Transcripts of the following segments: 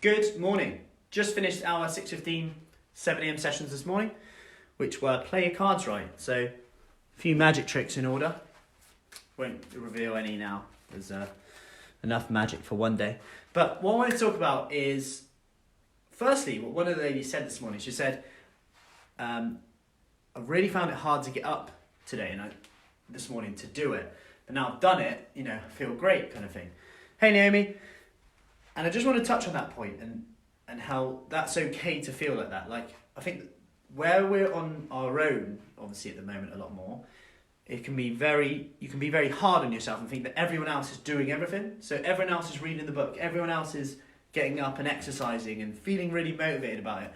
Good morning. Just finished our 6:15, 7 a.m. sessions this morning, which were play your cards right. So, a few magic tricks in order. Won't reveal any now. There's enough magic for one day. But what I want to talk about is, firstly, what one of the ladies said this morning. She said, I really found it hard to get up today and this morning to do it. But now I've done it, I feel great kind of thing. Hey, Naomi. And I just want to touch on that point and how that's okay to feel like that. Like, I think where we're on our own, obviously at the moment a lot more, you can be very hard on yourself and think that everyone else is doing everything. So everyone else is reading the book, everyone else is getting up and exercising and feeling really motivated about it.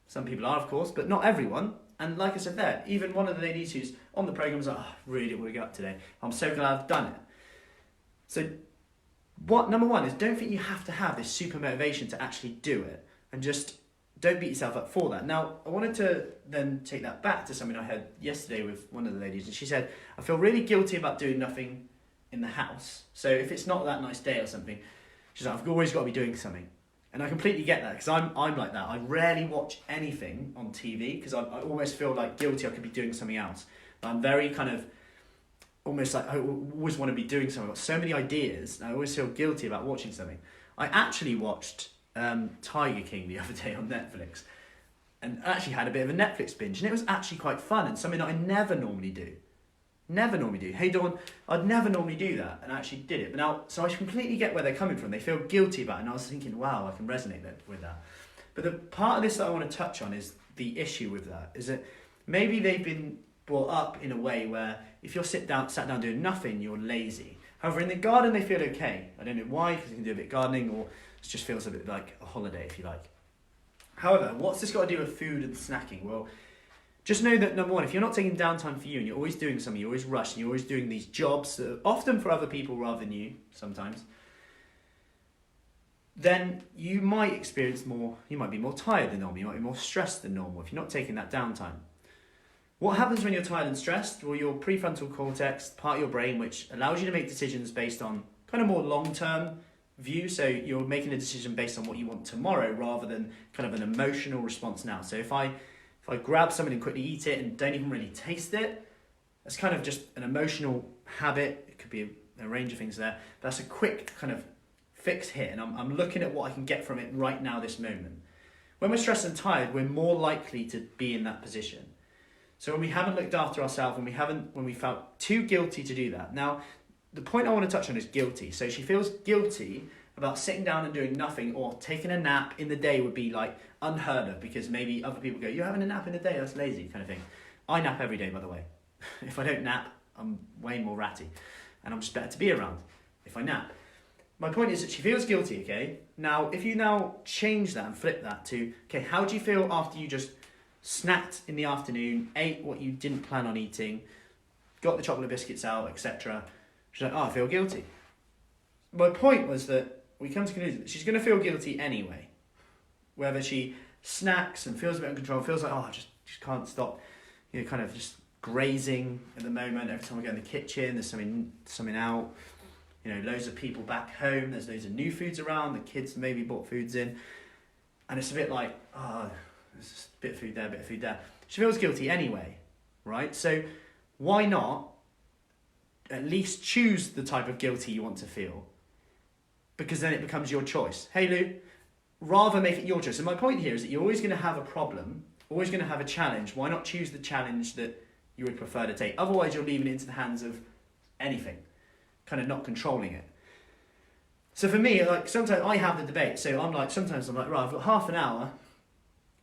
Some people are, of course, but not everyone. And like I said there, even one of the ladies who's on the programme was like, I really want to get up today. I'm so glad I've done it. So number one is, don't think you have to have this super motivation to actually do it, and just don't beat yourself up for that. Now, I wanted to then take that back to something I heard yesterday with one of the ladies, and she said, I feel really guilty about doing nothing in the house. So if it's not that nice day or something, she's like, I've always got to be doing something. And I completely get that, because I'm like that. I rarely watch anything on TV, because I almost feel like guilty I could be doing something else. I'm very kind of, almost like I always want to be doing something. I've got so many ideas, and I always feel guilty about watching something. I actually watched Tiger King the other day on Netflix, and actually had a bit of a Netflix binge, and it was actually quite fun, and something that I never normally do. Hey Dawn, I'd never normally do that, and I actually did it. But now, so I completely get where they're coming from. They feel guilty about it, and I was thinking, wow, I can resonate with that. But the part of this that I want to touch on is the issue with that, is that maybe they've been brought up in a way where if you're sat down doing nothing, you're lazy. However, in the garden, they feel okay. I don't know why, because you can do a bit of gardening, or it just feels a bit like a holiday, if you like. However, what's this got to do with food and snacking? Well, just know that, number one, if you're not taking downtime for you, and you're always doing something, you're always rushing, you're always doing these jobs, that are often for other people rather than you, sometimes, then you might experience you might be more tired than normal, you might be more stressed than normal if you're not taking that downtime. What happens when you're tired and stressed? Well, your prefrontal cortex, part of your brain, which allows you to make decisions based on kind of more long-term view. So you're making a decision based on what you want tomorrow rather than kind of an emotional response now. So if I grab something and quickly eat it and don't even really taste it, that's kind of just an emotional habit. It could be a range of things there. That's a quick kind of fix hit, and I'm looking at what I can get from it right now, this moment. When we're stressed and tired, we're more likely to be in that position. So when we haven't looked after ourselves, when we felt too guilty to do that. Now, the point I want to touch on is guilty. So she feels guilty about sitting down and doing nothing, or taking a nap in the day would be like unheard of, because maybe other people go, you're having a nap in the day, that's lazy kind of thing. I nap every day, by the way. If I don't nap, I'm way more ratty, and I'm just better to be around if I nap. My point is that she feels guilty, okay? Now, if you now change that and flip that to, okay, how do you feel after you just snacked in the afternoon, ate what you didn't plan on eating, got the chocolate biscuits out, etc. She's like, I feel guilty. My point was that we come to the conclusion that she's going to feel guilty anyway. Whether she snacks and feels a bit uncontrolled, feels like, I just can't stop, kind of just grazing at the moment. Every time I go in the kitchen, there's something out. Loads of people back home, there's loads of new foods around, the kids maybe bought foods in. And it's a bit like, there's just a bit of food there, a bit of food there. She feels guilty anyway, right? So why not at least choose the type of guilty you want to feel? Because then it becomes your choice. Hey, Lou, rather make it your choice. And my point here is that you're always going to have a problem, always going to have a challenge. Why not choose the challenge that you would prefer to take? Otherwise, you're leaving it into the hands of anything, kind of not controlling it. So for me, like, sometimes I have the debate. So sometimes I'm like, right, I've got half an hour,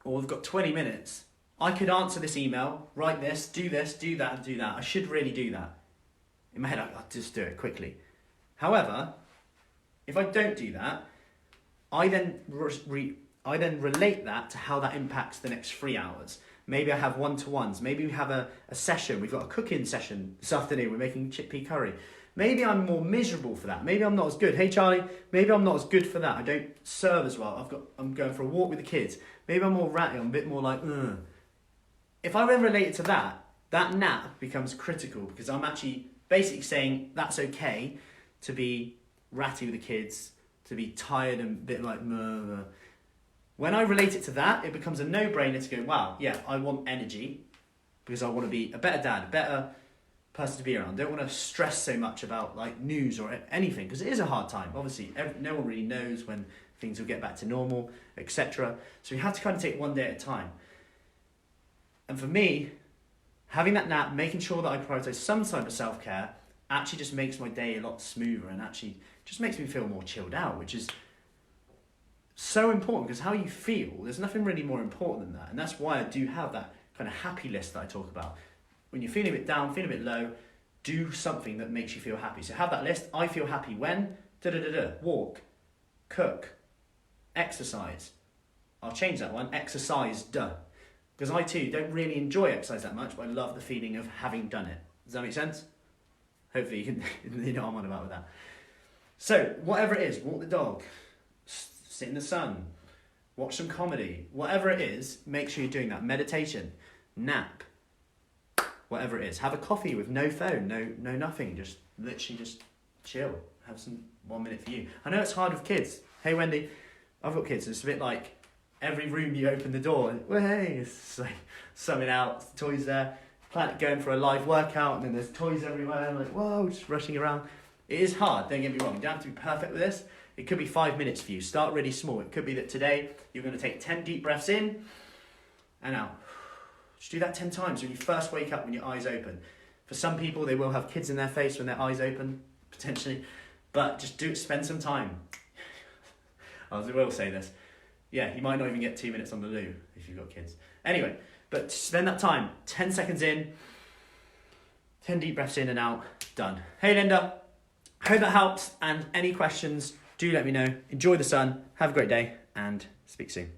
or I've got 20 minutes. I could answer this email, write this, do that, and do that. I should really do that. In my head, I'll just do it quickly. However, if I don't do that, I then relate that to how that impacts the next 3 hours. Maybe I have one-to-ones. Maybe we have a session. We've got a cooking session this afternoon. We're making chickpea curry. Maybe I'm more miserable for that. Maybe I'm not as good. Hey, Charlie, maybe I'm not as good for that. I don't serve as well. I'm going for a walk with the kids. Maybe I'm more ratty. I'm a bit more like, ugh. If I then relate it to that nap becomes critical, because I'm actually basically saying that's okay to be ratty with the kids, to be tired and a bit like, When I relate it to that, it becomes a no-brainer to go, wow, yeah, I want energy because I want to be a better dad, a better person to be around. I don't want to stress so much about like news or anything because it is a hard time. Obviously, no one really knows when things will get back to normal, etc. So you have to kind of take one day at a time. And for me, having that nap, making sure that I prioritize some type of self-care actually just makes my day a lot smoother and actually just makes me feel more chilled out, which is so important because how you feel, there's nothing really more important than that. And that's why I do have that kind of happy list that I talk about. When you're feeling a bit down, feeling a bit low, do something that makes you feel happy. So have that list. I feel happy when walk, cook, exercise. I'll change that one, exercise, because I too don't really enjoy exercise that much, but I love the feeling of having done it. Does that make sense? Hopefully you can, you know what I'm on about with that. So whatever it is, walk the dog, sit in the sun, watch some comedy, whatever it is, make sure you're doing that. Meditation, nap, whatever it is. Have a coffee with no phone, no nothing, just literally just chill. Have some 1 minute for you. I know it's hard with kids. Hey Wendy, I've got kids, it's a bit like every room you open the door, and well, hey, it's like something out, toys there, going for a live workout, and then there's toys everywhere, I'm like, whoa, just rushing around. It is hard, don't get me wrong, you don't have to be perfect with this. It could be 5 minutes for you. Start really small. It could be that today you're going to take 10 deep breaths in and out. Just do that 10 times when you first wake up, when your eyes open. For some people, they will have kids in their face when their eyes open, potentially. But just spend some time. I will say this. Yeah, you might not even get 2 minutes on the loo if you've got kids. Anyway, but spend that time. 10 seconds in, 10 deep breaths in and out, done. Hey Linda, hope that helps. And any questions, do let me know. Enjoy the sun, have a great day, and speak soon.